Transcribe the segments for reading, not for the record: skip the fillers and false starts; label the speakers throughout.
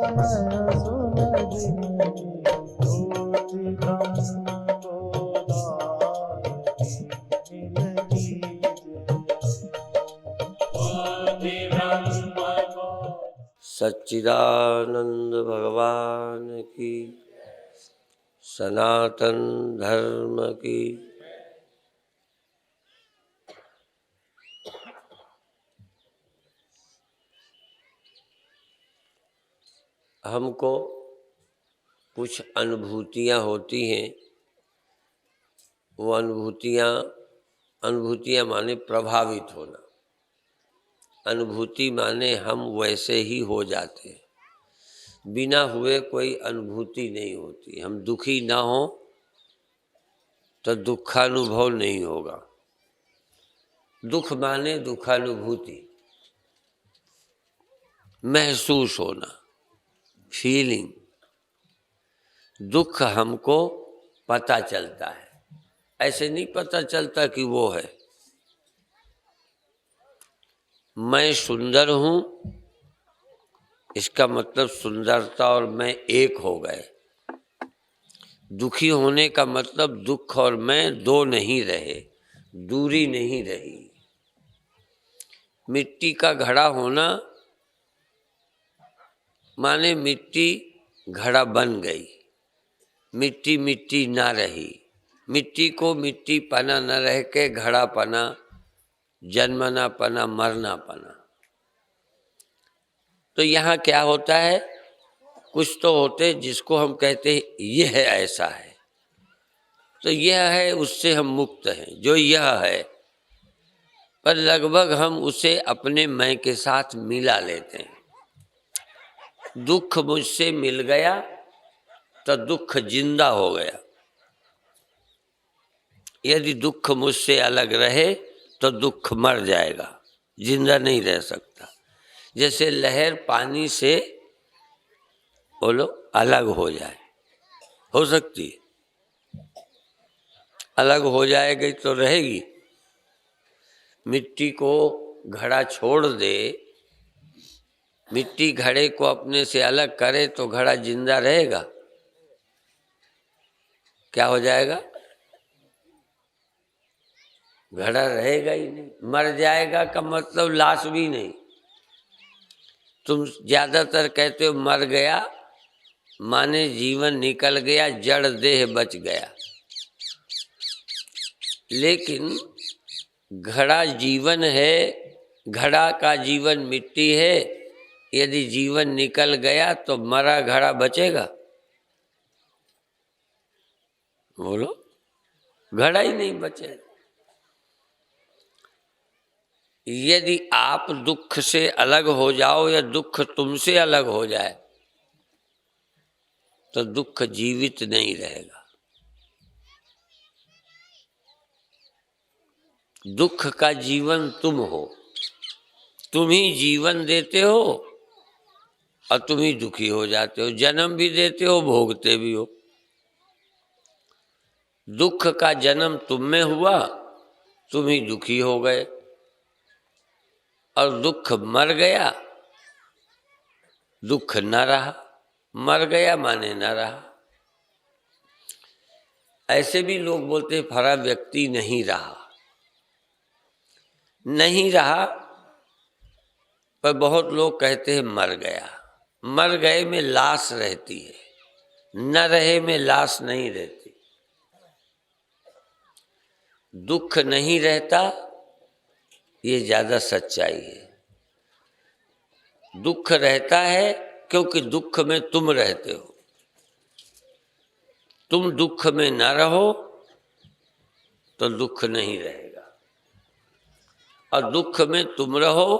Speaker 1: मैं सुन जिनकी ज्योति ब्रह्म गोदान मिल
Speaker 2: सच्चिदानंद भगवान की, सनातन धर्म की। हमको कुछ अनुभूतियाँ होती हैं। वो अनुभूतियाँ माने प्रभावित होना। अनुभूति माने हम वैसे ही हो जाते हैं, बिना हुए कोई अनुभूति नहीं होती। हम दुखी ना हो तो दुखानुभव नहीं होगा। दुख माने दुखानुभूति, महसूस होना, फीलिंग। दुख हमको पता चलता है, ऐसे नहीं पता चलता कि वो है। मैं सुंदर हूँ, इसका मतलब सुंदरता और मैं एक हो गए। दुखी होने का मतलब दुख और मैं दो नहीं रहे, दूरी नहीं रही। मिट्टी का घड़ा होना माने मिट्टी घड़ा बन गई, मिट्टी मिट्टी ना रही। मिट्टी को मिट्टी पना न रह के घड़ा पना, जन्मना पना, मरना पना। तो यहाँ क्या होता है, कुछ तो होते जिसको हम कहते हैं यह है, ऐसा है। तो यह है, उससे हम मुक्त हैं जो यह है, पर लगभग हम उसे अपने मैं के साथ मिला लेते हैं। दुख मुझसे मिल गया तो दुख जिंदा हो गया। यदि दुख मुझसे अलग रहे तो दुख मर जाएगा, जिंदा नहीं रह सकता। जैसे लहर पानी से बोलो अलग हो जाए, हो सकती है? अलग हो जाएगी तो रहेगी। मिट्टी को घड़ा छोड़ दे, मिट्टी घड़े को अपने से अलग करे तो घड़ा जिंदा रहेगा? क्या हो जाएगा? घड़ा रहेगा ही नहीं, मर जाएगा का मतलब लाश भी नहीं। तुम ज्यादातर कहते हो मर गया, माने जीवन निकल गया, जड़ देह बच गया। लेकिन घड़ा जीवन है, घड़ा का जीवन मिट्टी है। यदि जीवन निकल गया तो मरा घड़ा बचेगा? बोलो, घड़ा ही नहीं बचेगा। यदि आप दुख से अलग हो जाओ या दुख तुमसे अलग हो जाए तो दुख जीवित नहीं रहेगा। दुख का जीवन तुम हो, तुम ही जीवन देते हो और तुम ही दुखी हो जाते हो। जन्म भी देते हो, भोगते भी हो। दुख का जन्म तुम में हुआ, तुम ही दुखी हो गए, और दुख मर गया, दुख न रहा। मर गया माने न रहा। ऐसे भी लोग बोलते हैं फला व्यक्ति नहीं रहा। नहीं रहा, पर बहुत लोग कहते हैं मर गया। मर गए में लाश रहती है, न रहे में लाश नहीं रहती। दुख नहीं रहता, ये ज्यादा सच्चाई है। दुख रहता है क्योंकि दुख में तुम रहते हो। तुम दुख में न रहो तो दुख नहीं रहेगा, और दुख में तुम रहो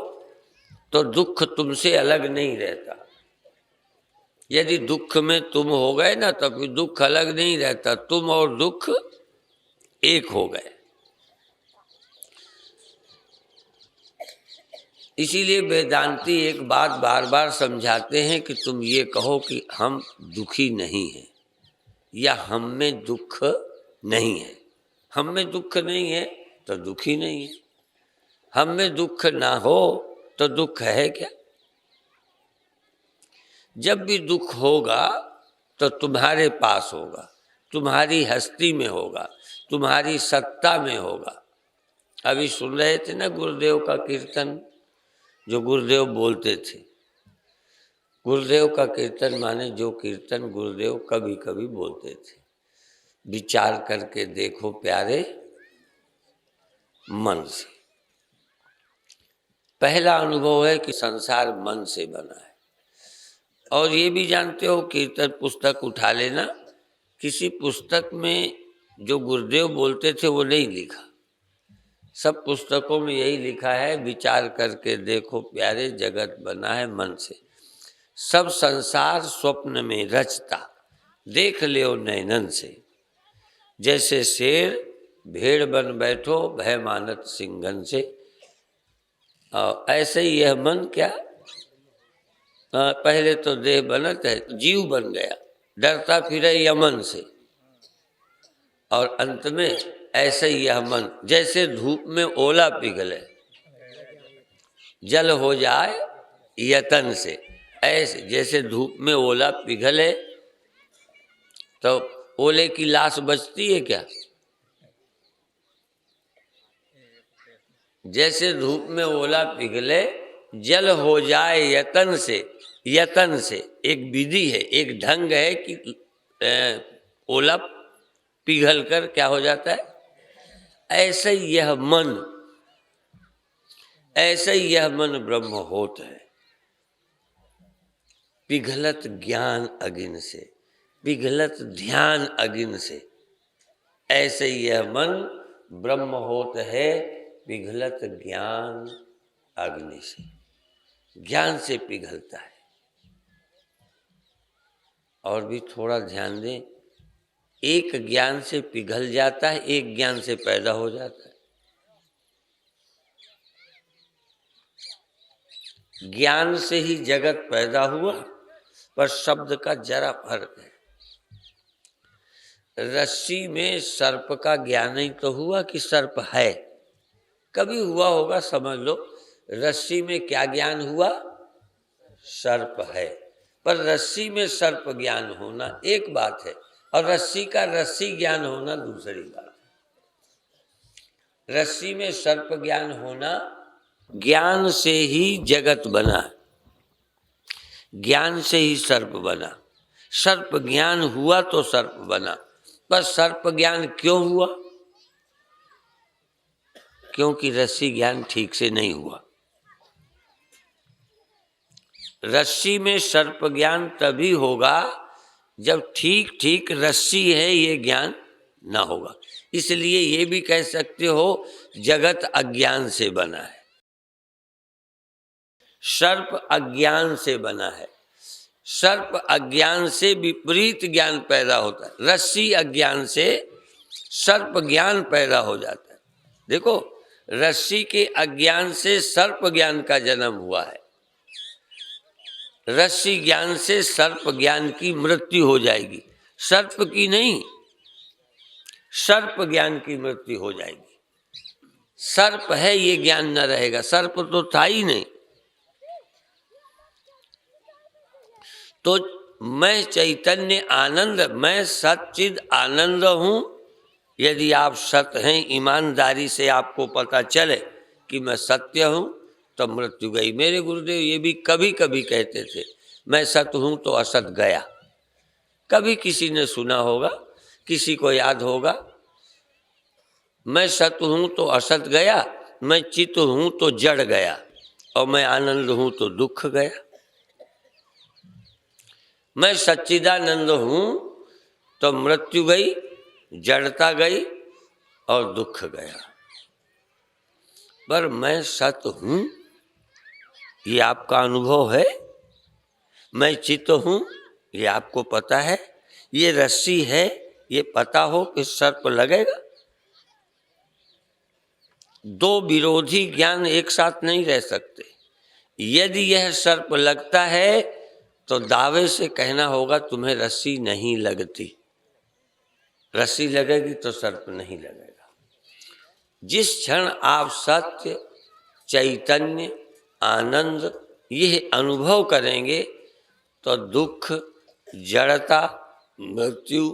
Speaker 2: तो दुख तुमसे अलग नहीं रहता। यदि दुख में तुम हो गए ना तो फिर दुख अलग नहीं रहता, तुम और दुख एक हो गए। इसीलिए वेदांती एक बात बार बार समझाते हैं कि तुम ये कहो कि हम दुखी नहीं हैं या हम में दुख नहीं है। हम में दुख नहीं है तो दुखी नहीं है। हम में दुख ना हो तो दुख है क्या? जब भी दुख होगा तो तुम्हारे पास होगा, तुम्हारी हस्ती में होगा, तुम्हारी सत्ता में होगा। अभी सुन रहे थे ना गुरुदेव का कीर्तन, जो गुरुदेव बोलते थे। गुरुदेव का कीर्तन माने जो कीर्तन गुरुदेव कभी कभी बोलते थे। विचार करके देखो प्यारे मन से। पहला अनुभव है कि संसार मन से बना है। और ये भी जानते हो, कीर्तन पुस्तक उठा लेना, किसी पुस्तक में जो गुरुदेव बोलते थे वो नहीं लिखा। सब पुस्तकों में यही लिखा है, विचार करके देखो प्यारे जगत बना है मन से। सब संसार स्वप्न में रचता, देख लियो नैनन से। जैसे शेर भेड़ बन बैठो, भय मानत सिंघन से। और ऐसे ही यह मन क्या, पहले तो देह बनत है, जीव बन गया, डरता फिरे यमन से। और अंत में ऐसे ही यह मन जैसे धूप में ओला पिघले, जल हो जाए यतन से। ऐसे जैसे धूप में ओला पिघले तो ओले की लाश बचती है क्या? जैसे धूप में ओला पिघले, जल हो जाए यतन से। यतन से एक विधि है, एक ढंग है कि ओला पिघल कर क्या हो जाता है। ऐसे ही यह मन, ऐसे ही यह मन ब्रह्म होत है। पिघलत ज्ञान अगिन से, पिघलत ध्यान अगिन से। ऐसे ही यह मन ब्रह्म होत है, पिघलत ज्ञान अग्नि से। ज्ञान से पिघलता है। और भी थोड़ा ध्यान दें, एक ज्ञान से पिघल जाता है, एक ज्ञान से पैदा हो जाता है। ज्ञान से ही जगत पैदा हुआ, पर शब्द का जरा फर्क है। रस्सी में सर्प का ज्ञान ही तो हुआ कि सर्प है, कभी हुआ होगा समझ लो। रस्सी में क्या ज्ञान हुआ? सर्प है। पर रस्सी में सर्प ज्ञान होना एक बात है, और रस्सी का रस्सी ज्ञान होना दूसरी बात है। रस्सी में सर्प ज्ञान होना, ज्ञान से ही जगत बना, ज्ञान से ही सर्प बना। सर्प ज्ञान हुआ तो सर्प बना। पर सर्प ज्ञान क्यों हुआ? क्योंकि रस्सी ज्ञान ठीक से नहीं हुआ। रस्सी में सर्प ज्ञान तभी होगा जब ठीक ठीक रस्सी है ये ज्ञान ना होगा। इसलिए ये भी कह सकते हो जगत अज्ञान से बना है, सर्प अज्ञान से बना है। सर्प अज्ञान से विपरीत ज्ञान पैदा होता है, रस्सी अज्ञान से सर्प ज्ञान पैदा हो जाता है। देखो, रस्सी के अज्ञान से सर्प ज्ञान का जन्म हुआ है। रस्सी ज्ञान से सर्प ज्ञान की मृत्यु हो जाएगी, सर्प की नहीं, सर्प ज्ञान की मृत्यु हो जाएगी। सर्प है ये ज्ञान न रहेगा, सर्प तो था ही नहीं। तो मैं चैतन्य आनंद, मैं सच्चिद आनंद हूं। यदि आप सत्य हैं, ईमानदारी से आपको पता चले कि मैं सत्य हूं, तो मृत्यु गई। मेरे गुरुदेव ये भी कभी कभी कहते थे, मैं सत्य हूं तो असत गया। कभी किसी ने सुना होगा, किसी को याद होगा, मैं सत्य हूं तो असत गया, मैं चित्त हूं तो जड़ गया, और मैं आनंद हूं तो दुख गया। मैं सच्चिदानंद हूं तो मृत्यु गई, जड़ता गई और दुख गया। पर मैं सत्य हूं, ये आपका अनुभव है। मैं चित्त हूं, ये आपको पता है। ये रस्सी है, ये पता हो कि सर्प लगेगा। दो विरोधी ज्ञान एक साथ नहीं रह सकते। यदि यह सर्प लगता है तो दावे से कहना होगा तुम्हें रस्सी नहीं लगती। रस्सी लगेगी तो सर्प नहीं लगेगा। जिस क्षण आप सत्य, चैतन्य, आनंद ये अनुभव करेंगे, तो दुख, जड़ता, मृत्यु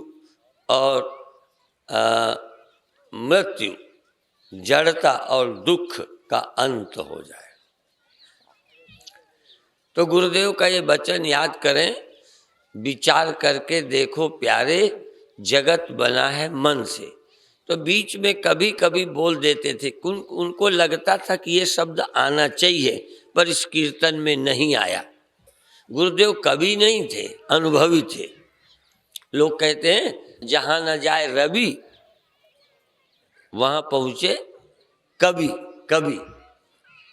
Speaker 2: और मृत्यु, जड़ता और दुख का अंत हो जाए। तो गुरुदेव का ये वचन याद करें, विचार करके देखो प्यारे, जगत बना है मन से। तो बीच में कभी कभी बोल देते थे, उनको लगता था कि ये शब्द आना चाहिए, पर इस कीर्तन में नहीं आया। गुरुदेव कवि नहीं थे, अनुभवी थे। लोग कहते हैं जहां न जाए रवि वहां पहुंचे कवि, कवि,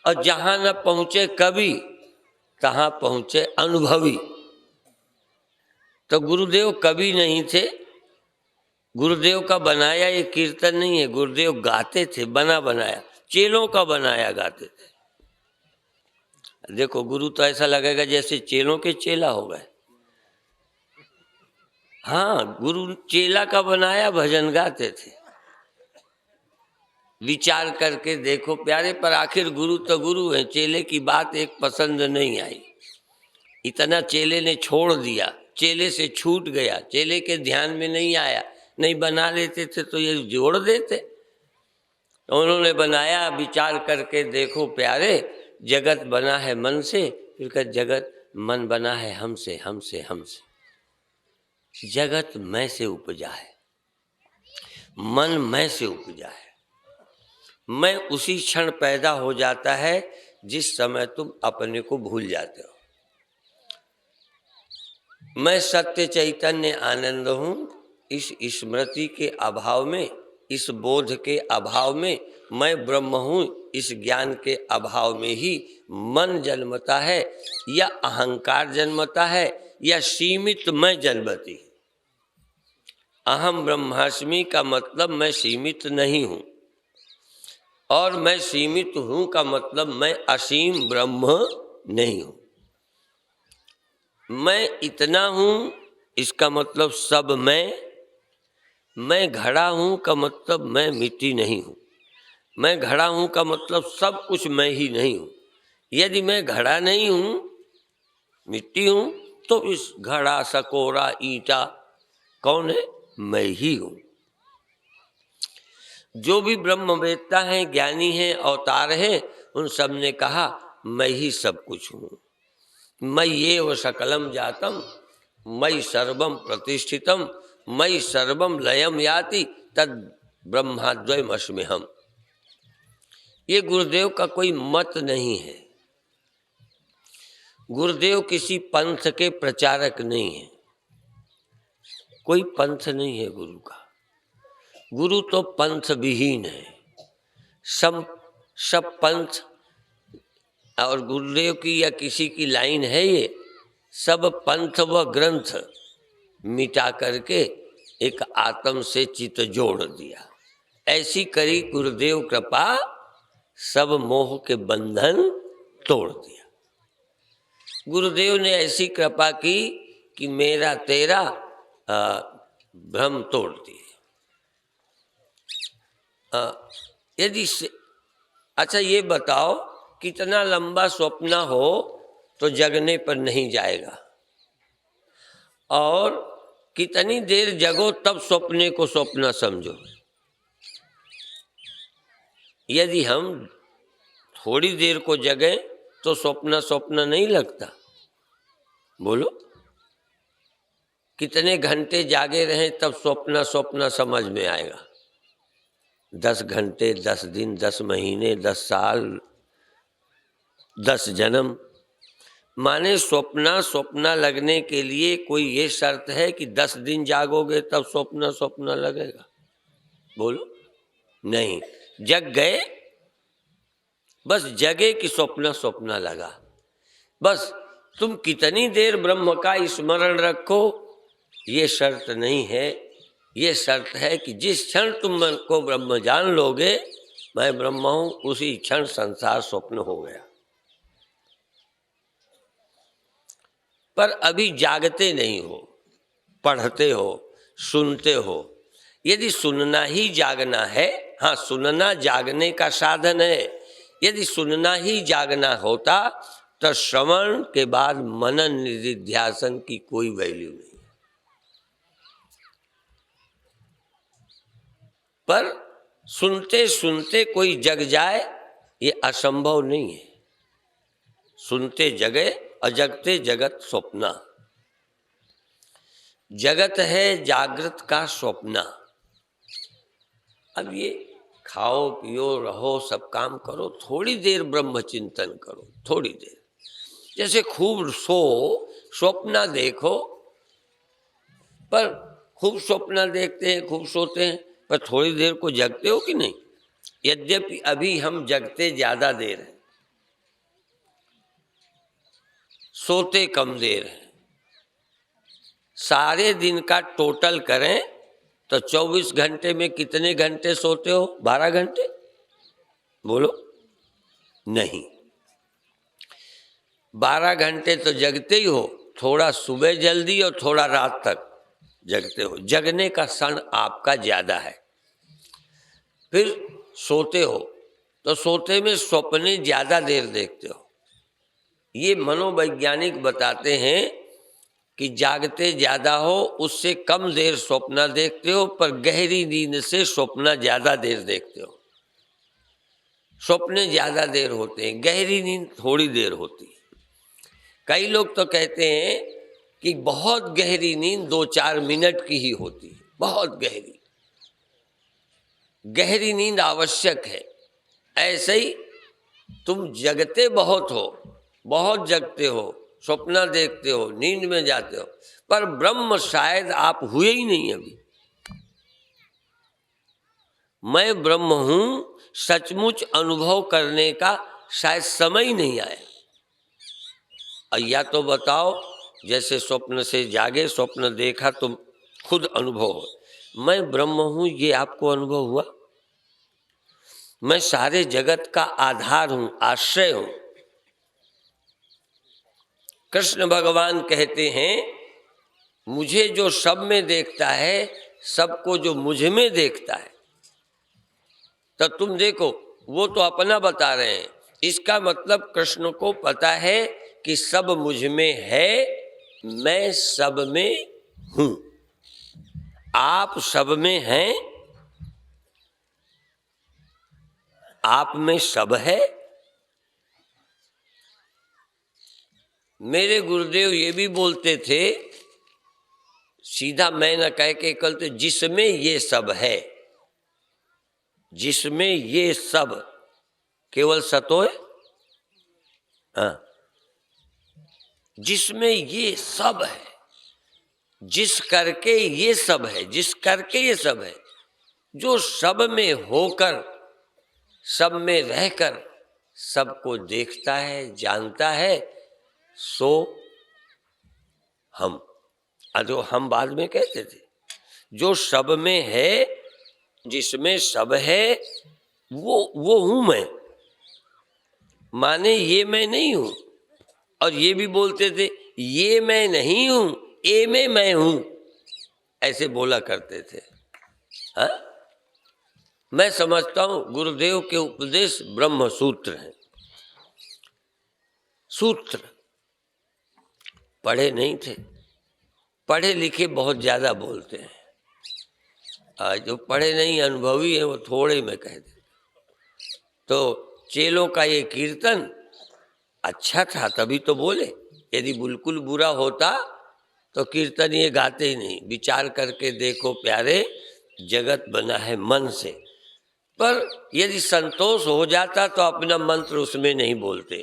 Speaker 2: और जहां न पहुंचे कवि तहां पहुंचे अनुभवी। तो गुरुदेव कवि नहीं थे, गुरुदेव का बनाया ये कीर्तन नहीं है। गुरुदेव गाते थे, बना बनाया, चेलों का बनाया गाते थे। देखो गुरु तो ऐसा लगेगा जैसे चेलों के चेला हो गए। हाँ, गुरु चेला का बनाया भजन गाते थे। विचार करके देखो प्यारे, पर आखिर गुरु तो गुरु है, चेले की बात एक पसंद नहीं आई। इतना चेले ने छोड़ दिया, चेले से छूट गया, चेले के ध्यान में नहीं आया। नहीं बना लेते थे तो ये जोड़ देते। तो उन्होंने बनाया, विचार करके देखो प्यारे, जगत बना है मन से, फिर कहा जगत मन बना है हमसे, हमसे, हमसे। जगत मैं से उपजा है, मन मैं से उपजा है। मैं उसी क्षण पैदा हो जाता है जिस समय तुम अपने को भूल जाते हो। मैं सत्य चैतन्य आनंद हूँ। इस स्मृति के अभाव में, इस बोध के अभाव में मैं ब्रह्म हूँ, इस ज्ञान के अभाव में ही मन जन्मता है, या अहंकार जन्मता है, या सीमित मैं जन्मती है। अहम ब्रह्मास्मि का मतलब मैं सीमित नहीं हूँ, और मैं सीमित हूँ का मतलब मैं असीम ब्रह्म नहीं हूँ। मैं इतना हूँ इसका मतलब सब मैं घड़ा हूँ का मतलब मैं मिट्टी नहीं हूँ। मैं घड़ा हूँ का मतलब सब कुछ मैं ही नहीं हूँ। यदि मैं घड़ा नहीं हूँ, मिट्टी हूँ, तो इस घड़ा, सकोरा, ईंटा कौन है? मैं ही हूँ। जो भी ब्रह्मवेत्ता हैं, ज्ञानी हैं, अवतार हैं, उन सब ने कहा मैं ही सब कुछ हूँ। मैं ये व सकलम जातम, मयि सर्वम प्रतिष्ठितम, मयि सर्वम लयम याति, तद ब्रह्माद्वयम अस्म्यहम्। ये गुरुदेव का कोई मत नहीं है। गुरुदेव किसी पंथ के प्रचारक नहीं है। कोई पंथ नहीं है गुरु का। गुरु तो पंथ विहीन है। सब पंथ और गुरुदेव की या किसी की लाइन है ये, सब पंथ व ग्रंथ मिटा करके एक आत्म से चित्त जोड़ दिया। ऐसी करी गुरुदेव कृपा, सब मोह के बंधन तोड़ दिया। गुरुदेव ने ऐसी कृपा की कि मेरा तेरा भ्रम तोड़ दिए। यदि अच्छा ये बताओ, कितना लंबा स्वप्न हो तो जगने पर नहीं जाएगा, और कितनी देर जगो तब स्वप्ने को स्वप्न समझो। यदि हम थोड़ी देर को जगें तो स्वप्न स्वप्न नहीं लगता। बोलो, कितने घंटे जागे रहें तब स्वप्न स्वप्न समझ में आएगा। 10 घंटे, 10 दिन, 10 महीने, 10 साल, 10 जन्म, माने स्वप्न लगने के लिए कोई ये शर्त है कि 10 दिन जागोगे तब स्वप्न लगेगा? बोलो, नहीं। जग गए, बस जगे कि स्वप्न लगा। बस तुम कितनी देर ब्रह्म का स्मरण रखो ये शर्त नहीं है। ये शर्त है कि जिस क्षण तुम मन को ब्रह्म जान लोगे, मैं ब्रह्म हूं, उसी क्षण संसार स्वप्न हो गया। पर अभी जागते नहीं हो, पढ़ते हो, सुनते हो। यदि सुनना ही जागना है, हाँ सुनना जागने का साधन है। यदि सुनना ही जागना होता तो श्रवण के बाद मनन निधिध्यासन की कोई वैल्यू नहीं। पर सुनते सुनते कोई जग जाए ये असंभव नहीं है। सुनते जगे और जगते जगत स्वप्ना। जगत है जागृत का स्वप्ना। अब ये खाओ पियो रहो सब काम करो, थोड़ी देर ब्रह्म चिंतन करो, थोड़ी देर। जैसे खूब सो स्वप्न देखो, पर खूब स्वप्न देखते हैं, खूब सोते हैं, पर थोड़ी देर को जगते हो कि नहीं? यद्यपि अभी हम जगते ज्यादा देर हैं, सोते कम देर है। सारे दिन का टोटल करें तो 24 घंटे में कितने घंटे सोते हो? 12 घंटे? बोलो नहीं। 12 घंटे तो जगते ही हो, थोड़ा सुबह जल्दी और थोड़ा रात तक जगते हो। जगने का क्षण आपका ज्यादा है। फिर सोते हो तो सोते में सपने ज्यादा देर देखते हो। ये मनोवैज्ञानिक बताते हैं कि जागते ज्यादा हो उससे कम देर स्वप्न देखते हो, पर गहरी नींद से स्वप्न ज्यादा देर देखते हो। स्वप्ने ज्यादा देर होते हैं, गहरी नींद थोड़ी देर होती है। कई लोग तो कहते हैं कि बहुत गहरी नींद 2-4 मिनट की ही होती है। बहुत गहरी गहरी नींद आवश्यक है। ऐसे ही तुम जगते बहुत हो, बहुत जगते हो, स्वप्न देखते हो, नींद में जाते हो, पर ब्रह्म शायद आप हुए ही नहीं अभी। मैं ब्रह्म हूं सचमुच अनुभव करने का शायद समय ही नहीं आया। या तो बताओ, जैसे स्वप्न से जागे, स्वप्न देखा तो खुद अनुभव हो, मैं ब्रह्म हूं ये आपको अनुभव हुआ? मैं सारे जगत का आधार हूं, आश्रय हूं। कृष्ण भगवान कहते हैं मुझे जो सब में देखता है, सबको जो मुझ में देखता है। तो तुम देखो, वो तो अपना बता रहे हैं, इसका मतलब कृष्ण को पता है कि सब मुझ में है, मैं सब में हूं। आप सब में हैं, आप में सब है। मेरे गुरुदेव ये भी बोलते थे, सीधा मैं न कह के कल, तो जिसमें ये सब है, जिसमें ये सब, केवल सतोय, हाँ, जिसमें ये सब है, जिस करके ये सब है, जिस करके ये सब है, जो सब में होकर, सब में रहकर सबको देखता है, जानता है, सो हम। जो हम बाद में कहते थे, जो सब में है, जिसमें सब है, वो हूं मैं। माने ये मैं नहीं हूं। और ये भी बोलते थे ये मैं नहीं हूं, ए में मैं हूं, ऐसे बोला करते थे। हा? मैं समझता हूं गुरुदेव के उपदेश ब्रह्म सूत्र हैं। सूत्र पढ़े नहीं थे, पढ़े लिखे बहुत ज्यादा बोलते हैं। जो पढ़े नहीं अनुभवी है वो थोड़े में कह देते। तो चेलों का ये कीर्तन अच्छा था तभी तो बोले, यदि बिल्कुल बुरा होता तो कीर्तन ये गाते ही नहीं। विचार करके देखो प्यारे, जगत बना है मन से। पर यदि संतोष हो जाता तो अपना मंत्र उसमें नहीं बोलते।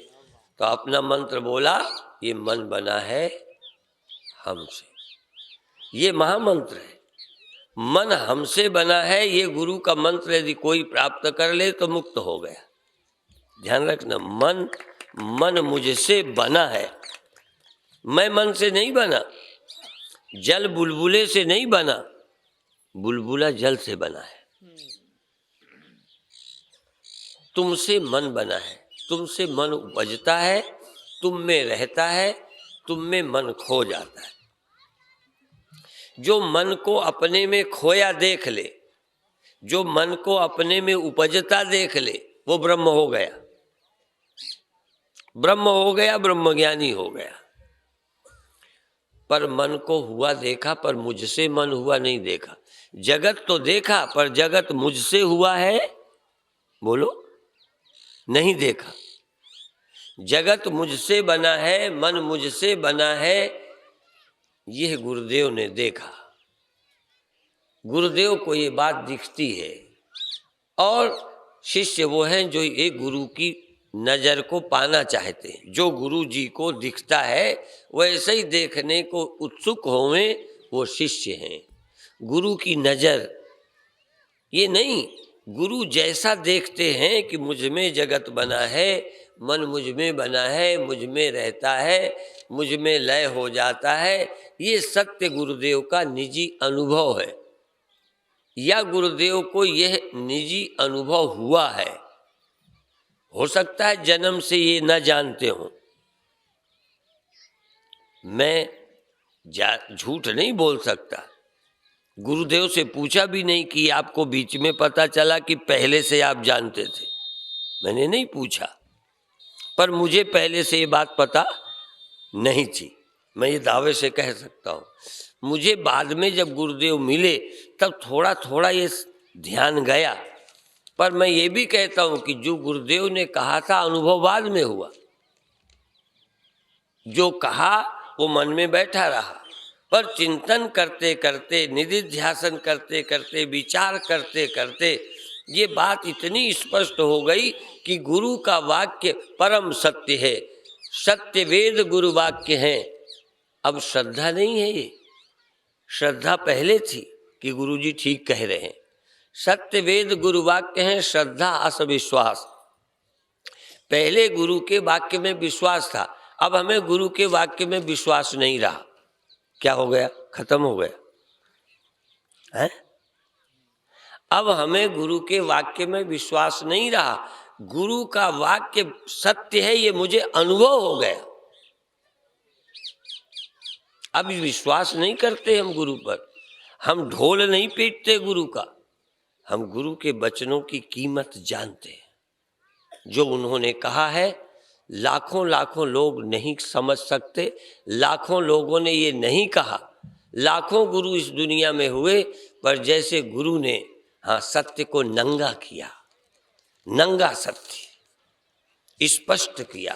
Speaker 2: तो अपना मंत्र बोला, ये मन बना है हमसे। ये महामंत्र है, मन हमसे बना है। ये गुरु का मंत्र यदि कोई प्राप्त कर ले तो मुक्त हो गया। ध्यान रखना, मन मुझसे बना है, मैं मन से नहीं बना। जल बुलबुले से नहीं बना, बुलबुला जल से बना है। तुमसे मन बना है, तुमसे मन उपजता है, तुम में रहता है, तुम में मन खो जाता है। जो मन को अपने में खोया देख ले, जो मन को अपने में उपजता देख ले, वो ब्रह्म हो गया। ब्रह्म हो गया, ब्रह्मज्ञानी हो गया। पर मन को हुआ देखा, पर मुझसे मन हुआ नहीं देखा। जगत तो देखा, पर जगत मुझसे हुआ है, बोलो, नहीं देखा। जगत मुझसे बना है, मन मुझसे बना है, यह गुरुदेव ने देखा। गुरुदेव को ये बात दिखती है। और शिष्य वो हैं जो एक गुरु की नज़र को पाना चाहते हैं। जो गुरु जी को दिखता है वैसे ही देखने को उत्सुक होवें, वो शिष्य हैं। गुरु की नज़र ये नहीं, गुरु जैसा देखते हैं कि मुझ में जगत बना है, मन मुझ में बना है, मुझ में रहता है, मुझ में लय हो जाता है, ये सत्य गुरुदेव का निजी अनुभव है, या गुरुदेव को यह निजी अनुभव हुआ है। हो सकता है जन्म से ये न जानते हो। मैं झूठ नहीं बोल सकता। गुरुदेव से पूछा भी नहीं कि आपको बीच में पता चला कि पहले से आप जानते थे। मैंने नहीं पूछा, पर मुझे पहले से ये बात पता नहीं थी। मैं ये दावे से कह सकता हूँ। मुझे बाद में जब गुरुदेव मिले तब थोड़ा थोड़ा ये ध्यान गया। पर मैं ये भी कहता हूँ कि जो गुरुदेव ने कहा था अनुभव बाद में हुआ। जो कहा वो मन में बैठा रहा, पर चिंतन करते करते, निधिध्यासन करते करते, विचार करते करते ये बात इतनी स्पष्ट हो गई कि गुरु का वाक्य परम सत्य है। सत्य वेद गुरु वाक्य हैं। अब श्रद्धा नहीं है ये, श्रद्धा पहले थी कि गुरु जी ठीक कह रहे हैं। सत्य वेद गुरु वाक्य हैं, श्रद्धा असविश्वास। पहले गुरु के वाक्य में विश्वास था, अब हमें गुरु के वाक्य में विश्वास नहीं रहा। क्या हो गया? खत्म हो गया है? अब हमें गुरु के वाक्य में विश्वास नहीं रहा। गुरु का वाक्य सत्य है, ये मुझे अनुभव हो गया। अब विश्वास नहीं करते हम गुरु पर। हम ढोल नहीं पीटते गुरु का, हम गुरु के वचनों की कीमत जानते हैं। जो उन्होंने कहा है लाखों लाखों लोग नहीं समझ सकते, लाखों लोगों ने ये नहीं कहा, लाखों गुरु इस दुनिया में हुए, पर जैसे गुरु ने सत्य को नंगा किया, नंगा सत्य स्पष्ट किया।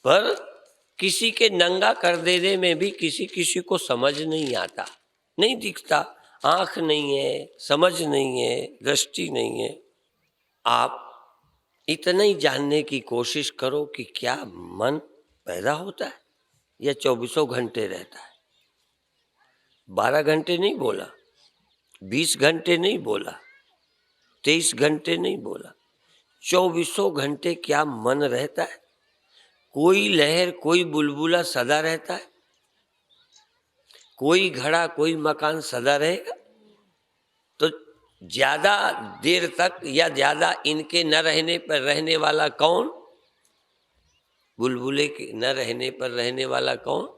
Speaker 2: पर किसी के नंगा कर देने में भी किसी किसी को समझ नहीं आता, नहीं दिखता, आँख नहीं है, समझ नहीं है, दृष्टि नहीं है। आप इतना ही जानने की कोशिश करो कि क्या मन पैदा होता है या 24 घंटे रहता है। 12 घंटे नहीं बोला, 20 घंटे नहीं बोला, 23 घंटे नहीं बोला, 24 घंटे क्या मन रहता है? कोई लहर, कोई बुलबुला सदा रहता है? कोई घड़ा, कोई मकान सदा रहेगा? तो ज्यादा देर तक या ज्यादा इनके न रहने पर रहने वाला कौन? बुलबुले के न रहने पर रहने वाला कौन?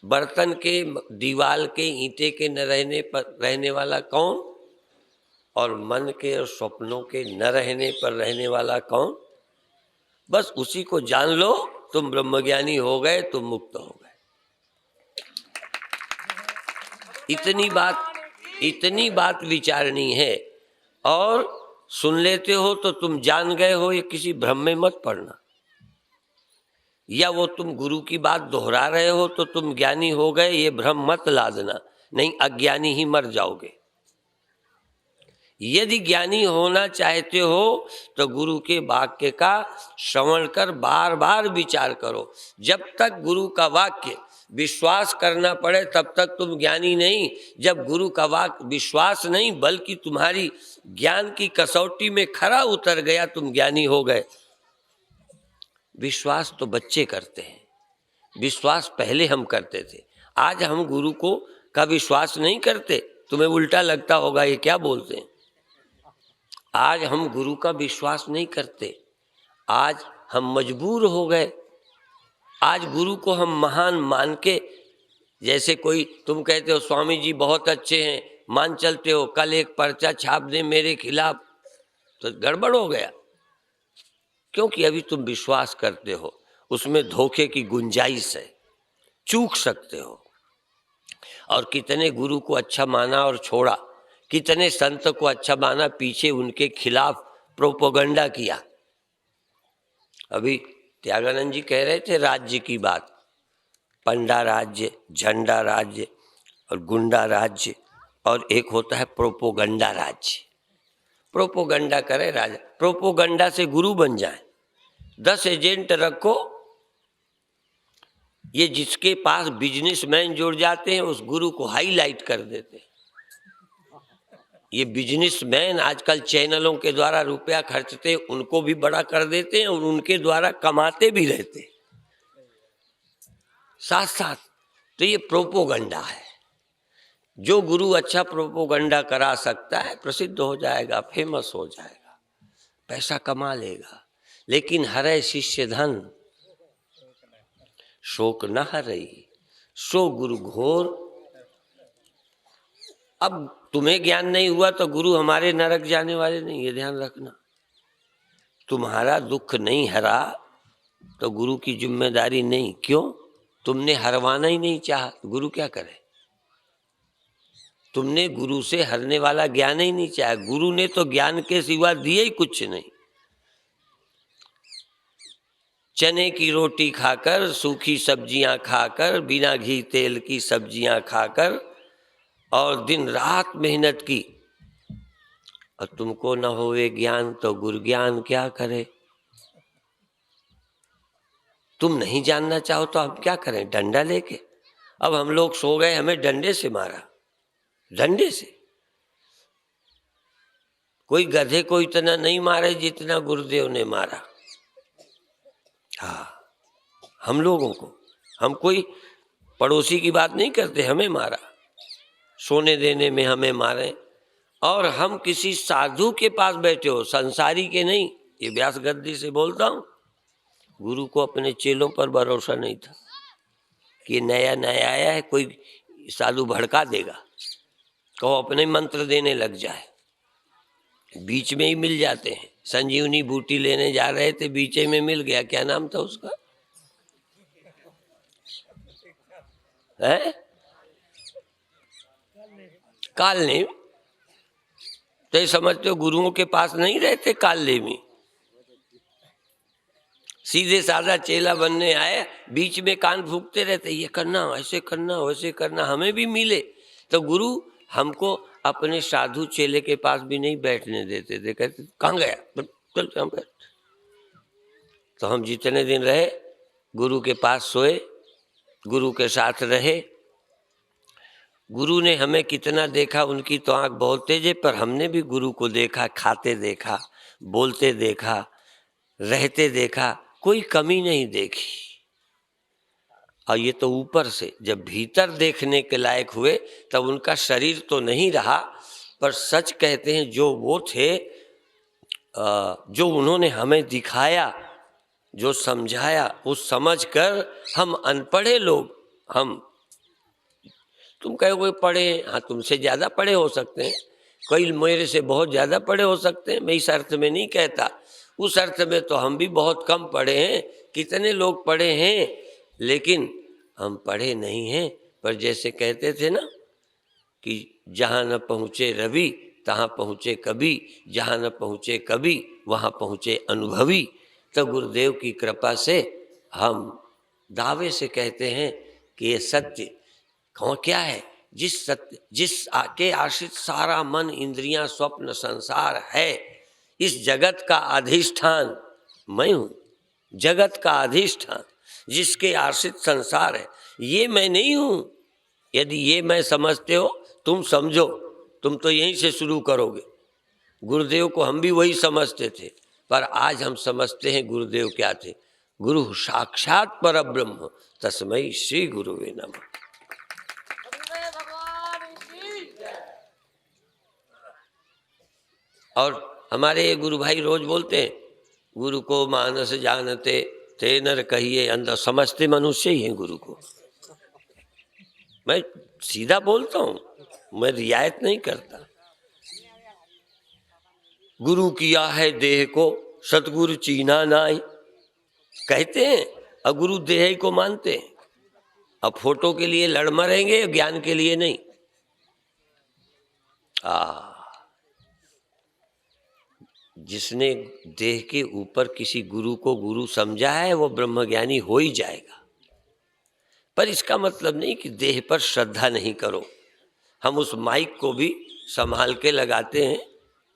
Speaker 2: बर्तन के, दीवाल के, ईंटे के न रहने पर रहने वाला कौन? और मन के और स्वप्नों के न रहने पर रहने वाला कौन? बस उसी को जान लो, तुम ब्रह्मज्ञानी हो गए, तुम मुक्त हो गए। इतनी बात विचारनी है। और सुन लेते हो तो तुम जान गए हो, ये किसी भ्रम में मत पड़ना। या वो तुम गुरु की बात दोहरा रहे हो तो तुम ज्ञानी हो गए, ये भ्रम मत लादना, नहीं अज्ञानी ही मर जाओगे। यदि ज्ञानी होना चाहते हो तो गुरु के वाक्य का श्रवण कर बार बार विचार करो। जब तक गुरु का वाक्य विश्वास करना पड़े तब तक तुम ज्ञानी नहीं। जब गुरु का वाक्य विश्वास नहीं बल्कि तुम्हारी ज्ञान की कसौटी में खरा उतर गया, तुम ज्ञानी हो गए। विश्वास तो बच्चे करते हैं, विश्वास पहले हम करते थे। आज हम गुरु का विश्वास नहीं करते। तुम्हें उल्टा लगता होगा, ये क्या बोलते हैं। आज हम गुरु का विश्वास नहीं करते, आज हम मजबूर हो गए। आज गुरु को हम महान मान के, जैसे कोई तुम कहते हो स्वामी जी बहुत अच्छे हैं, मान चलते हो, कल एक पर्चा छाप दे मेरे खिलाफ तो गड़बड़ हो गया। क्योंकि अभी तुम विश्वास करते हो, उसमें धोखे की गुंजाइश है, चूक सकते हो। और कितने गुरु को अच्छा माना और छोड़ा, कितने संत को अच्छा माना, पीछे उनके खिलाफ प्रोपोगंडा किया। अभी त्यागानंद जी कह रहे थे राज्य की बात, पंडा राज्य, झंडा राज्य और गुंडा राज्य, और एक होता है प्रोपोगंडा राज्य। प्रोपोगंडा करे राजा, प्रोपोगंडा से गुरु बन जाए। 10 एजेंट रखो, ये जिसके पास बिजनेसमैन जुड़ जाते हैं उस गुरु को हाईलाइट कर देते हैं। ये बिजनेसमैन आजकल चैनलों के द्वारा रुपया खर्चते, उनको भी बड़ा कर देते हैं और उनके द्वारा कमाते भी रहते हैं साथ साथ। तो ये प्रोपोगंडा है। जो गुरु अच्छा प्रोपोगंडा करा सकता है प्रसिद्ध हो जाएगा, फेमस हो जाएगा, पैसा कमा लेगा। लेकिन हरै शिष्य धन शोक न हरई, सो गुरु घोर। अब तुम्हें ज्ञान नहीं हुआ तो गुरु हमारे नरक जाने वाले नहीं, ये ध्यान रखना। तुम्हारा दुख नहीं हरा तो गुरु की जिम्मेदारी नहीं। क्यों? तुमने हरवाना ही नहीं चाहा, गुरु क्या करे? तुमने गुरु से हरने वाला ज्ञान ही नहीं चाहा। गुरु ने तो ज्ञान के सिवा दिए ही कुछ नहीं। चने की रोटी खाकर, सूखी सब्जियां खाकर, बिना घी तेल की सब्जियां खाकर और दिन रात मेहनत की, और तुमको न होवे ज्ञान तो गुरु ज्ञान क्या करे? तुम नहीं जानना चाहो तो हम क्या करें? डंडा लेके? अब हम लोग सो गए, हमें डंडे से मारा, डंडे से। कोई गधे को इतना नहीं मारे जितना गुरुदेव ने मारा। हाँ, हम लोगों को, हम कोई पड़ोसी की बात नहीं करते, हमें मारा, सोने देने में हमें मारे। और हम किसी साधु के पास बैठे हो, संसारी के नहीं, ये व्यास गद्दी से बोलता हूँ। गुरु को अपने चेलों पर भरोसा नहीं था कि नया नया आया है, कोई साधु भड़का देगा, कहो अपने मंत्र देने लग जाए। बीच में ही मिल जाते हैं। संजीवनी बूटी लेने जा रहे थे, बीच में मिल गया, क्या नाम था उसका? है कालनेमी। तो ये समझते हो गुरुओं के पास नहीं रहते कालनेमी? सीधे साधा चेला बनने आए, बीच में कान फूकते रहते, ये करना, ऐसे करना, वैसे करना। हमें भी मिले तो गुरु हमको अपने साधु चेले के पास भी नहीं बैठने देते थे। कहते कहाँ गया, चल यहाँ बैठ। तो हम जितने दिन रहे गुरु के पास सोए, गुरु के साथ रहे। गुरु ने हमें कितना देखा, उनकी तो आंख बहुत तेज है, पर हमने भी गुरु को देखा, खाते देखा, बोलते देखा, रहते देखा, कोई कमी नहीं देखी। और ये तो ऊपर से, जब भीतर देखने के लायक हुए तब उनका शरीर तो नहीं रहा, पर सच कहते हैं जो वो थे, जो उन्होंने हमें दिखाया, जो समझाया, उस समझ कर हम अनपढ़े लोग, हम, तुम कहोगे पढ़े, हाँ तुमसे ज़्यादा पढ़े हो सकते हैं, कई मेरे से बहुत ज़्यादा पढ़े हो सकते हैं, मैं इस अर्थ में नहीं कहता। उस अर्थ में तो हम भी बहुत कम पढ़े हैं, कितने लोग पढ़े हैं, लेकिन हम पढ़े नहीं हैं। पर जैसे कहते थे ना कि जहाँ न पहुँचे रवि तहाँ पहुँचे कवि, जहाँ न पहुँचे कवि वहाँ पहुँचे अनुभवी। तो गुरुदेव की कृपा से हम दावे से कहते हैं कि ये सत्य क्या है? जिस सत्य, जिस के आश्रित सारा मन इंद्रियां स्वप्न संसार है, इस जगत का अधिष्ठान मैं हूँ। जगत का अधिष्ठान, जिसके आश्रित संसार है, ये मैं नहीं हूँ। यदि ये मैं समझते हो, तुम समझो, तुम तो यहीं से शुरू करोगे। गुरुदेव को हम भी वही समझते थे, पर आज हम समझते हैं गुरुदेव क्या थे। गुरु साक्षात परब्रह्म, तस्मै श्री गुरुवे नमः। और हमारे गुरु भाई रोज बोलते हैं, गुरु को मानस जानते थे नर कहिए अंदर, समझते मनुष्य ही हैं गुरु को। मैं सीधा बोलता हूँ, मैं रियायत नहीं करता। गुरु किया है देह को सतगुरु चीना नाई कहते हैं, और गुरु देह को मानते हैं। अब फोटो के लिए लड़ मरेंगे, ज्ञान के लिए नहीं। जिसने देह के ऊपर किसी गुरु को गुरु समझा है वो ब्रह्मज्ञानी हो ही जाएगा। पर इसका मतलब नहीं कि देह पर श्रद्धा नहीं करो। हम उस माइक को भी संभाल के लगाते हैं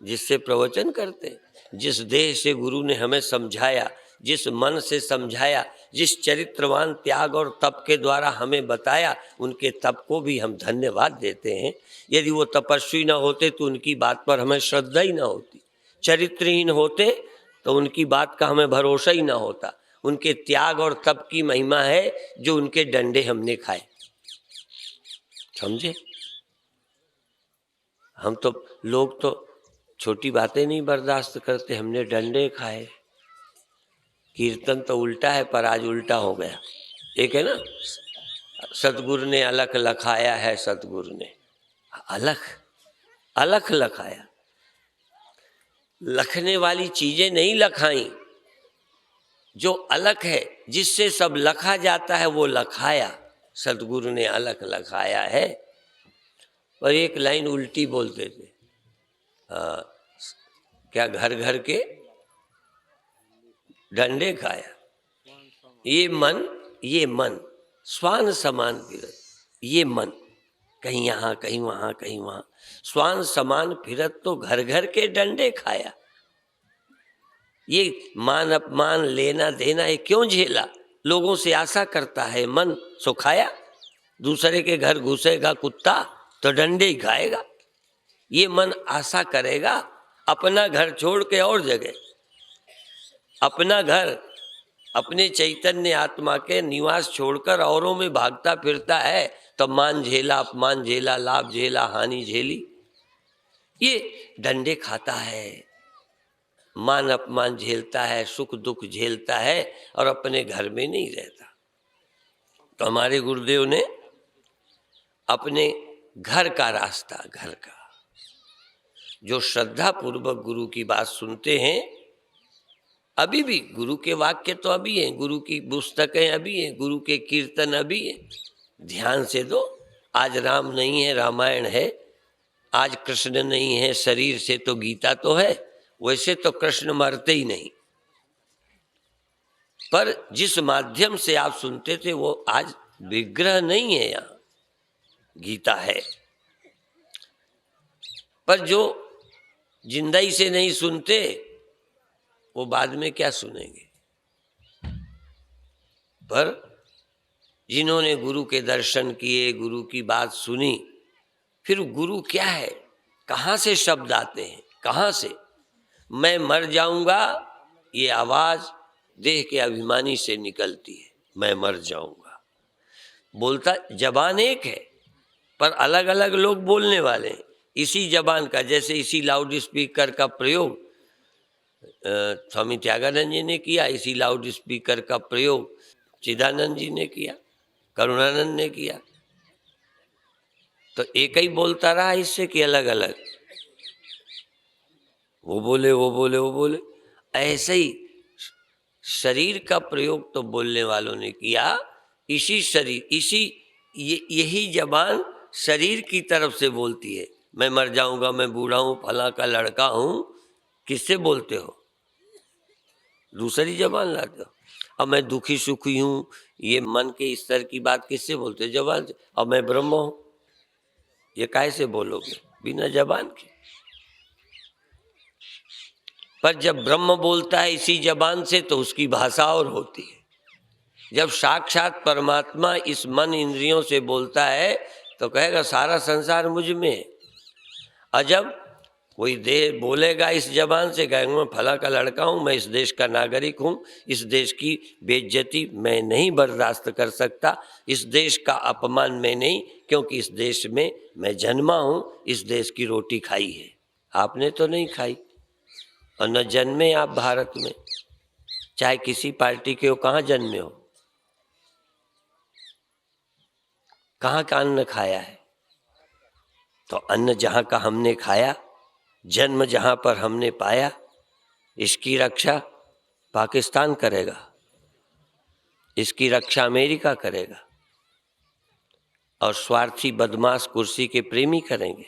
Speaker 2: जिससे प्रवचन करते हैं। जिस देह से गुरु ने हमें समझाया, जिस मन से समझाया, जिस चरित्रवान त्याग और तप के द्वारा हमें बताया, उनके तप को भी हम धन्यवाद देते हैं। यदि वो तपस्वी न होते तो उनकी बात पर हमें श्रद्धा ही न होती। चरित्रहीन होते तो उनकी बात का हमें भरोसा ही ना होता। उनके त्याग और तप की महिमा है जो उनके डंडे हमने खाए। समझे? हम तो लोग तो छोटी बातें नहीं बर्दाश्त करते, हमने डंडे खाए। कीर्तन तो उल्टा है, पर आज उल्टा हो गया। एक है ना, सतगुरु ने अलख लखाया है, सतगुरु ने अलख लखाया। लखने वाली चीजें नहीं लखाई, जो अलख है जिससे सब लखा जाता है वो लखाया। सतगुरु ने अलख लखाया है। और एक लाइन उल्टी बोलते थे, क्या घर घर के डंडे खाया। ये मन स्वान समान फिरत, ये मन कहीं यहाँ कहीं वहाँ कहीं वहाँ, स्वान समान फिरत तो घर घर के डंडे खाया। ये मान अपमान लेना देना ये क्यों झेला? लोगों से आशा करता है मन, सो खाया। दूसरे के घर घुसेगा कुत्ता तो डंडे ही खाएगा। ये मन आशा करेगा, अपना घर छोड़ के और जगह, अपना घर अपने चैतन्य आत्मा के निवास छोड़कर औरों में भागता फिरता है तो मान झेला, अपमान झेला, लाभ झेला, हानि झेली। ये डंडे खाता है, मान अपमान झेलता है, सुख दुख झेलता है और अपने घर में नहीं रहता। तो हमारे गुरुदेव ने अपने घर का रास्ता, घर का जो श्रद्धा पूर्वक गुरु की बात सुनते हैं, अभी भी गुरु के वाक्य तो अभी हैं, गुरु की पुस्तकें अभी हैं, गुरु के कीर्तन अभी हैं। ध्यान से दो। आज राम नहीं है, रामायण है। आज कृष्ण नहीं है, शरीर से तो गीता तो है। वैसे तो कृष्ण मरते ही नहीं, पर जिस माध्यम से आप सुनते थे वो आज विग्रह नहीं है, यहाँ गीता है। पर जो जिंदाई से नहीं सुनते वो बाद में क्या सुनेंगे? पर जिन्होंने गुरु के दर्शन किए, गुरु की बात सुनी, फिर गुरु क्या है, कहाँ से शब्द आते हैं, कहाँ से? मैं मर जाऊंगा, ये आवाज देह के अभिमानी से निकलती है। मैं मर जाऊंगा बोलता, जबान एक है पर अलग अलग लोग बोलने वाले हैं इसी जबान का। जैसे इसी लाउड स्पीकर का प्रयोग स्वामी त्यागानंद जी ने किया, इसी लाउड स्पीकर का प्रयोग चिदानंद जी ने किया, करुणानंद ने किया। तो एक ही बोलता रहा इससे कि अलग अलग वो बोले वो बोले वो बोले। ऐसे ही शरीर का प्रयोग तो बोलने वालों ने किया। इसी शरीर, यही जबान शरीर की तरफ से बोलती है। मैं मर जाऊंगा, मैं बूढ़ा हूं, फला का लड़का हूं, किससे बोलते हो? दूसरी जबान लाते हो। अब मैं दुखी सुखी हूं, ये मन के स्तर की बात किससे बोलते हो? जबान से। अब मैं ब्रह्म हूं, ये कैसे बोलोगे बिना जबान के? पर जब ब्रह्म बोलता है इसी जबान से तो उसकी भाषा और होती है। जब साक्षात परमात्मा इस मन इंद्रियों से बोलता है तो कहेगा सारा संसार मुझ में है। और जब कोई देह बोलेगा इस जबान से, कहेगा मैं फला का लड़का हूँ, मैं इस देश का नागरिक हूँ, इस देश की बेइज्जती मैं नहीं बर्दाश्त कर सकता, इस देश का अपमान मैं नहीं, क्योंकि इस देश में मैं जन्मा हूँ, इस देश की रोटी खाई है, आपने तो नहीं खाई। और न जन्मे आप भारत में, चाहे किसी पार्टी के हो, कहाँ जन्मे हो, कहाँ का अन्न खाया है? तो अन्न जहाँ का हमने खाया, जन्म जहाँ पर हमने पाया, इसकी रक्षा पाकिस्तान करेगा, इसकी रक्षा अमेरिका करेगा, और स्वार्थी बदमाश कुर्सी के प्रेमी करेंगे।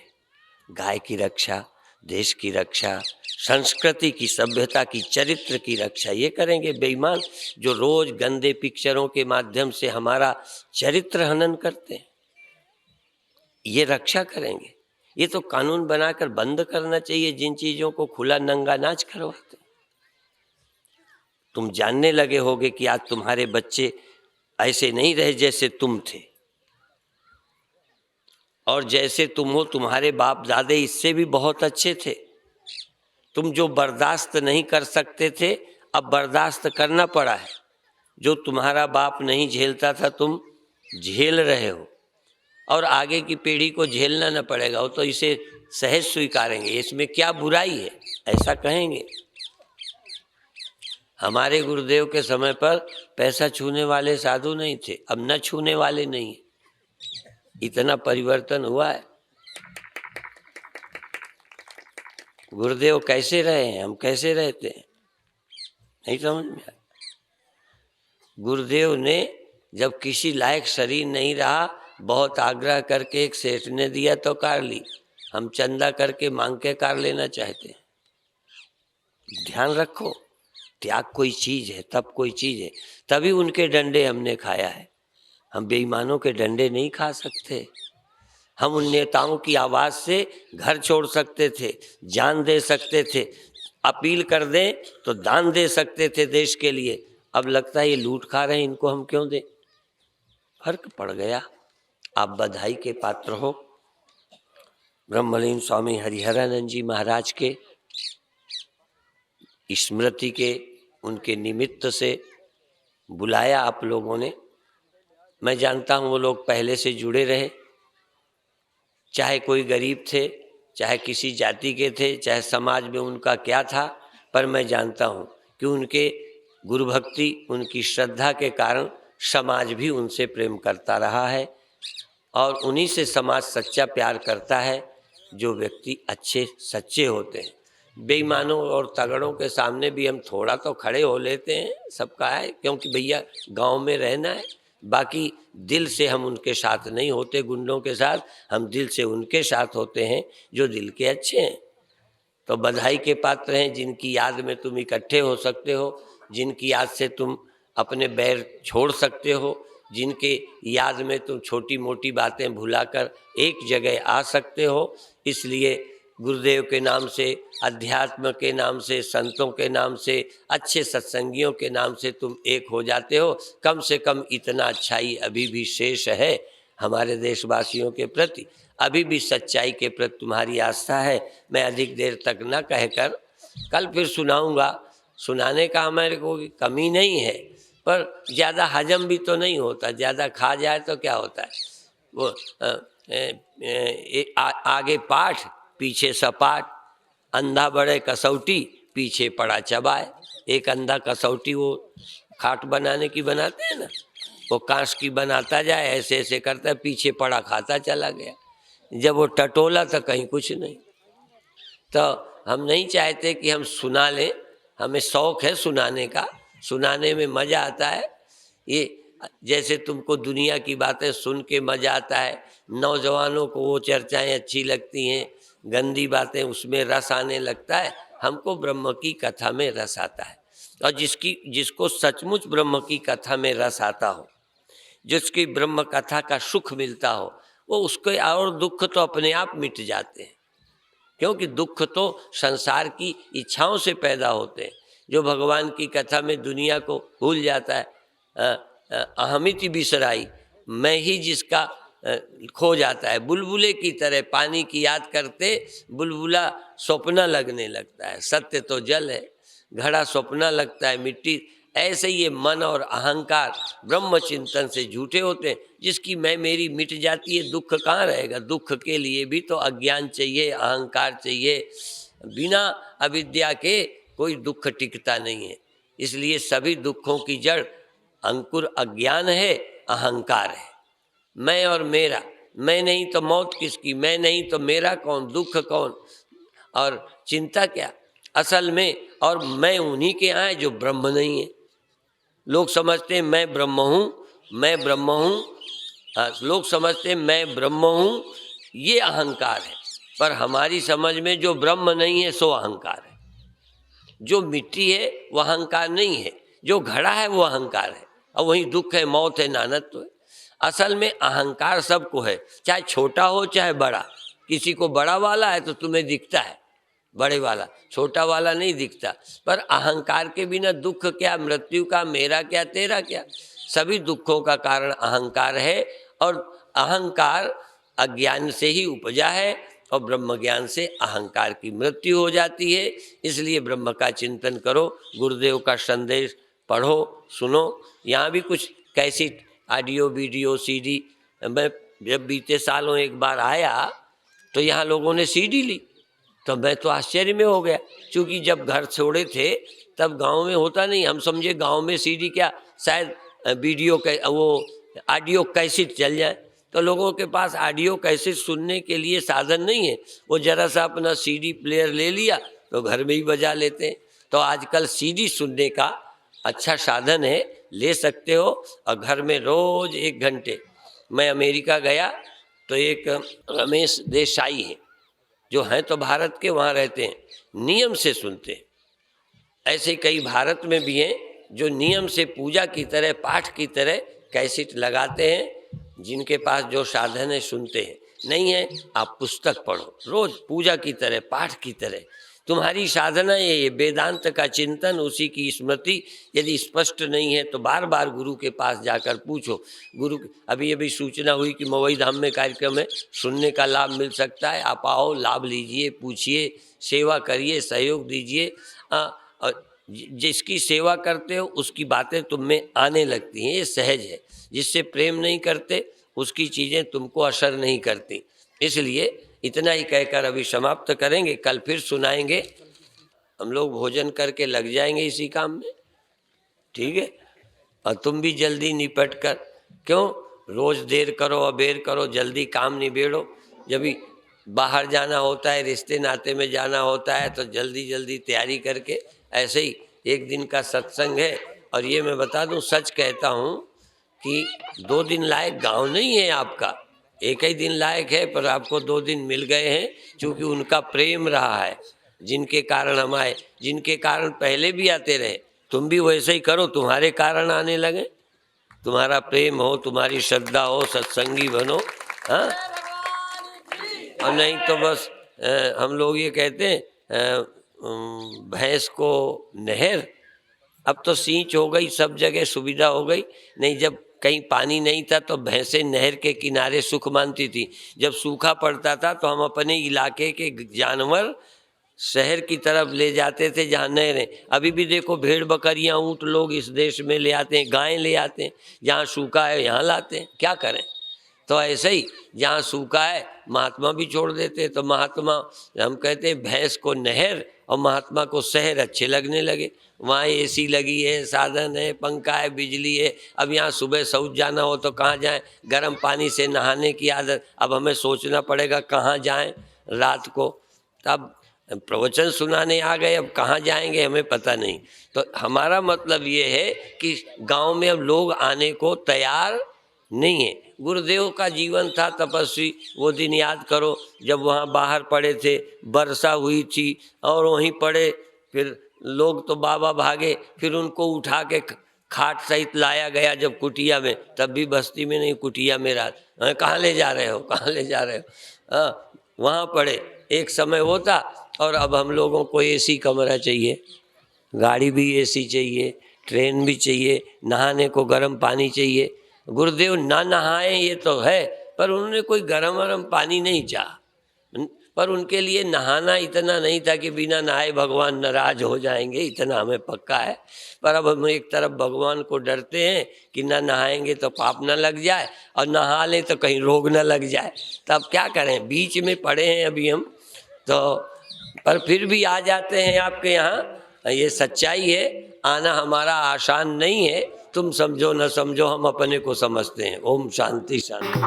Speaker 2: गाय की रक्षा, देश की रक्षा, संस्कृति की, सभ्यता की, चरित्र की रक्षा ये करेंगे बेईमान, जो रोज गंदे पिक्चरों के माध्यम से हमारा चरित्र हनन करते हैं, ये रक्षा करेंगे। ये तो कानून बनाकर बंद करना चाहिए जिन चीजों को खुला नंगा नाच करवाते। तुम जानने लगे होगे कि आज तुम्हारे बच्चे ऐसे नहीं रहे जैसे तुम थे, और जैसे तुम हो तुम्हारे बाप दादे इससे भी बहुत अच्छे थे। तुम जो बर्दाश्त नहीं कर सकते थे अब बर्दाश्त करना पड़ा है, जो तुम्हारा बाप नहीं झेलता था तुम झेल रहे हो, और आगे की पीढ़ी को झेलना न पड़ेगा, वो तो इसे सहज स्वीकारेंगे, इसमें क्या बुराई है, ऐसा कहेंगे। हमारे गुरुदेव के समय पर पैसा छूने वाले साधु नहीं थे, अब न छूने वाले नहीं, इतना परिवर्तन हुआ है। गुरुदेव कैसे रहे हैं, हम कैसे रहते हैं, नहीं समझ में आया। गुरुदेव ने जब किसी लायक शरीर नहीं रहा, बहुत आग्रह करके एक सेठ ने दिया तो कार ली, हम चंदा करके मांग के कार लेना चाहते हैं। ध्यान रखो, त्याग कोई चीज है, तब कोई चीज है, तभी उनके डंडे हमने खाया है। हम बेईमानों के डंडे नहीं खा सकते। हम उन नेताओं की आवाज से घर छोड़ सकते थे, जान दे सकते थे, अपील कर दें तो दान दे सकते थे देश के लिए। अब लगता है ये लूट खा रहे हैं, इनको हम क्यों दें। फर्क पड़ गया। आप बधाई के पात्र हो। ब्रह्मलीन स्वामी हरिहरानंद जी महाराज के स्मृति के, उनके निमित्त से बुलाया आप लोगों ने। मैं जानता हूँ वो लोग पहले से जुड़े रहे, चाहे कोई गरीब थे, चाहे किसी जाति के थे, चाहे समाज में उनका क्या था, पर मैं जानता हूँ कि उनके गुरु भक्ति, उनकी श्रद्धा के कारण समाज भी उनसे प्रेम करता रहा है, और उन्हीं से समाज सच्चा प्यार करता है जो व्यक्ति अच्छे सच्चे होते हैं। बेईमानों और तगड़ों के सामने भी हम थोड़ा तो खड़े हो लेते हैं, सबका है, क्योंकि भैया गांव में रहना है। बाकी दिल से हम उनके साथ नहीं होते, गुंडों के साथ, हम दिल से उनके साथ होते हैं जो दिल के अच्छे हैं। तो बधाई के पात्र हैं जिनकी याद में तुम इकट्ठे हो सकते हो, जिनकी याद से तुम अपने बैर छोड़ सकते हो, जिनके याद में तुम छोटी मोटी बातें भुलाकर एक जगह आ सकते हो। इसलिए गुरुदेव के नाम से, अध्यात्म के नाम से, संतों के नाम से, अच्छे सत्संगियों के नाम से तुम एक हो जाते हो। कम से कम इतना अच्छाई अभी भी शेष है हमारे देशवासियों के प्रति, अभी भी सच्चाई के प्रति तुम्हारी आस्था है। मैं अधिक देर तक न कहकर कल फिर सुनाऊंगा। सुनाने का हमारे को कमी नहीं है, पर ज़्यादा हजम भी तो नहीं होता, ज़्यादा खा जाए तो क्या होता है। वो आगे पाठ पीछे सपाट, अंधा बड़े कसौटी पीछे पड़ा चबाए। एक अंधा कसौटी वो खाट बनाने की बनाते हैं ना, वो कांच की बनाता जाए, ऐसे ऐसे करता है, पीछे पड़ा खाता चला गया। जब वो टटोला तो कहीं कुछ नहीं। तो हम नहीं चाहते कि हम सुना लें, हमें शौक है सुनाने का, सुनाने में मज़ा आता है। ये जैसे तुमको दुनिया की बातें सुन के मज़ा आता है, नौजवानों को वो चर्चाएं अच्छी लगती हैं, गंदी बातें उसमें रस आने लगता है, हमको ब्रह्म की कथा में रस आता है। और जिसको सचमुच ब्रह्म की कथा में रस आता हो, जिसकी ब्रह्म कथा का सुख मिलता हो, वो उसके और दुख तो अपने आप मिट जाते हैं, क्योंकि दुख तो संसार की इच्छाओं से पैदा होते हैं। जो भगवान की कथा में दुनिया को भूल जाता है, अहमिति बिसराई, मैं ही जिसका खो जाता है। बुलबुले की तरह पानी की याद करते बुलबुला स्वप्न लगने लगता है। सत्य तो जल है, घड़ा स्वप्न लगता है मिट्टी। ऐसे ही ये मन और अहंकार ब्रह्म चिंतन से झूठे होते हैं। जिसकी मैं मेरी मिट जाती है, दुख कहाँ रहेगा। दुख के लिए भी तो अज्ञान चाहिए, अहंकार चाहिए। बिना अविद्या के कोई दुख टिकता नहीं है। इसलिए सभी दुखों की जड़ अंकुर अज्ञान है, अहंकार है। मैं और मेरा, मैं नहीं तो मौत किसकी, मैं नहीं तो मेरा कौन, दुख कौन और चिंता क्या। असल में। और मैं उन्हीं के यहाँ है जो ब्रह्म नहीं है। लोग समझते हैं मैं ब्रह्म हूँ, मैं ब्रह्म हूँ। हाँ, लोग समझते हैं मैं ब्रह्म हूँ, ये अहंकार है। पर हमारी समझ में जो ब्रह्म नहीं है सो अहंकार है। जो मिट्टी है वह अहंकार नहीं है, जो घड़ा है वो अहंकार है। और वही दुख है, मौत है, नानत्व है। असल में अहंकार सबको है, चाहे छोटा हो चाहे बड़ा। किसी को बड़ा वाला है तो तुम्हें दिखता है बड़े वाला, छोटा वाला नहीं दिखता। पर अहंकार के बिना दुख क्या, मृत्यु का, मेरा क्या, तेरा क्या, सभी दुखों का कारण अहंकार है। और अहंकार अज्ञान से ही उपजा है और ब्रह्म ज्ञान से अहंकार की मृत्यु हो जाती है। इसलिए ब्रह्म का चिंतन करो, गुरुदेव का संदेश पढ़ो, सुनो। यहाँ भी कुछ कैसेट, ऑडियो, वीडियो, सीडी। मैं जब बीते सालों एक बार आया तो यहाँ लोगों ने सीडी ली, तो मैं तो आश्चर्य में हो गया। क्योंकि जब घर छोड़े थे तब गांव में होता नहीं, हम समझे गांव में सीडी क्या, शायद वीडियो वो ऑडियो कैसेट चल जाए। तो लोगों के पास ऑडियो कैसेट सुनने के लिए साधन नहीं है, वो जरा सा अपना सीडी प्लेयर ले लिया तो घर में ही बजा लेते हैं। तो आजकल सीडी सुनने का अच्छा साधन है, ले सकते हो। और घर में रोज 1 घंटे। मैं अमेरिका गया तो एक रमेश देसाई है, जो हैं तो भारत के, वहाँ रहते हैं, नियम से सुनते हैं। ऐसे कई भारत में भी हैं जो नियम से पूजा की तरह, पाठ की तरह कैसेट लगाते हैं। जिनके पास जो साधन है सुनते हैं, नहीं है आप पुस्तक पढ़ो, रोज पूजा की तरह, पाठ की तरह। तुम्हारी साधना ये वेदांत का चिंतन, उसी की स्मृति। यदि स्पष्ट नहीं है तो बार बार गुरु के पास जाकर पूछो। गुरु, अभी सूचना हुई कि मवई धाम में कार्यक्रम है, सुनने का लाभ मिल सकता है, आप आओ, लाभ लीजिए, पूछिए, सेवा करिए, सहयोग दीजिए। और जिसकी सेवा करते हो उसकी बातें तुम में आने लगती हैं, ये सहज है। जिससे प्रेम नहीं करते उसकी चीज़ें तुमको असर नहीं करती। इसलिए इतना ही कहकर अभी समाप्त करेंगे, कल फिर सुनाएंगे। हम लोग भोजन करके लग जाएंगे इसी काम में, ठीक है। और तुम भी जल्दी निपट कर, क्यों रोज देर करो अबेर करो, जल्दी काम निबेड़ो। जब भी बाहर जाना होता है, रिश्ते नाते में जाना होता है, तो जल्दी जल्दी तैयारी करके। ऐसे ही एक दिन का सत्संग है। और ये मैं बता दूं, सच कहता हूँ कि 2 दिन लायक गांव नहीं है आपका, एक ही दिन लायक है। पर आपको 2 दिन मिल गए हैं, क्योंकि उनका प्रेम रहा है, जिनके कारण हम आए, जिनके कारण पहले भी आते रहे। तुम भी वैसे ही करो, तुम्हारे कारण आने लगे। तुम्हारा प्रेम हो, तुम्हारी श्रद्धा हो, सत्संगी बनो, हाँ। और नहीं तो बस हम लोग ये कहते हैं भैंस को नहर, अब तो सींच हो गई, सब जगह सुविधा हो गई। नहीं, जब कहीं पानी नहीं था तो भैंसें नहर के किनारे सुख मानती थी। जब सूखा पड़ता था तो हम अपने इलाके के जानवर शहर की तरफ ले जाते थे जहाँ नहरें। अभी भी देखो, भेड़ बकरियाँ, ऊँट लोग इस देश में ले आते हैं, गायें ले आते हैं, जहाँ सूखा है यहाँ लाते हैं, क्या करें। तो ऐसे ही जहाँ सूखा है महात्मा भी छोड़ देते। तो महात्मा, हम कहते हैं भैंस को नहर और महात्मा को शहर अच्छे लगने लगे। वहाँ एसी लगी है, साधन है, पंखा है, बिजली है। अब यहाँ सुबह शौच जाना हो तो कहाँ जाएं, गर्म पानी से नहाने की आदत। अब हमें सोचना पड़ेगा कहाँ जाएं रात को। तब प्रवचन सुनाने आ गए, अब कहाँ जाएंगे हमें पता नहीं। तो हमारा मतलब ये है कि गांव में अब लोग आने को तैयार नहीं है। गुरुदेव का जीवन था तपस्वी, वो दिन याद करो जब वहाँ बाहर पड़े थे, वर्षा हुई थी और वहीं पड़े। फिर लोग तो बाबा भागे, फिर उनको उठा के खाट सहित लाया गया जब कुटिया में, तब भी बस्ती में नहीं, कुटिया में रात। कहाँ ले जा रहे हो, कहाँ ले जा रहे हो। हाँ, वहाँ पड़े। एक समय वो था। और अब हम लोगों को एसी कमरा चाहिए, गाड़ी भी एसी चाहिए, ट्रेन भी चाहिए, नहाने को गर्म पानी चाहिए। गुरुदेव ना नहाए ये तो है, पर उन्होंने कोई गर्म वरम पानी नहीं चाहा। पर उनके लिए नहाना इतना नहीं था कि बिना नहाए भगवान नाराज हो जाएंगे, इतना हमें पक्का है। पर अब हम एक तरफ भगवान को डरते हैं कि ना नहाएंगे तो पाप ना लग जाए, और नहा लें तो कहीं रोग ना लग जाए। तब क्या करें, बीच में पड़े हैं अभी हम तो। पर फिर भी आ जाते हैं आपके यहाँ, ये सच्चाई है। आना हमारा आसान नहीं है, तुम समझो न समझो, हम अपने को समझते हैं। ओम शांति शांति।